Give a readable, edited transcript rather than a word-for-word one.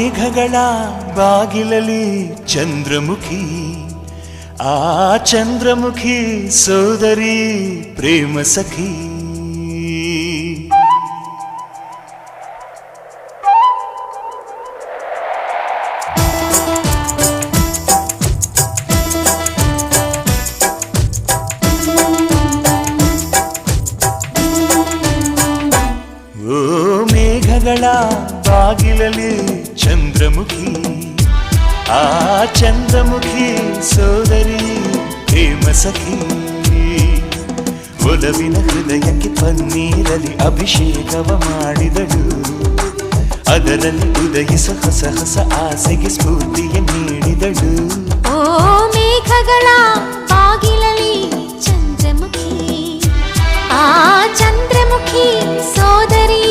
ಮೇಘಗಳ ಬಾಗಿಲಲ್ಲಿ ಚಂದ್ರಮುಖಿ, ಆ ಚಂದ್ರಮುಖಿ ಸೋದರಿ ಪ್ರೇಮ ಸಖಿ. ಓ ಮೇಘಗಳ ಬಾಗಿಲಲ್ಲಿ ಚಂದ್ರಮುಖಿ, ಆ ಚಂದ್ರಮುಖಿ ಸೋದರಿ ಪ್ರೇಮ ಸಖಿ. ಒಲವಿನ ಹೃದಯಕ್ಕೆ ಪನ್ನೀರಲ್ಲಿ ಅಭಿಷೇಕವ ಮಾಡಿದಳು, ಅದರಲ್ಲಿ ಉದಯಿಸ ಹೊಸ ಹೊಸ ಆಸೆಗೆ ಸ್ಫೂರ್ತಿಯ ನೀಡಿದಳು. ಓ ಮೇಘಗಳ ಬಾಗಿಲಲ್ಲಿ ಚಂದ್ರಮುಖಿ, ಆ ಚಂದ್ರಮುಖಿ ಸೋದರಿ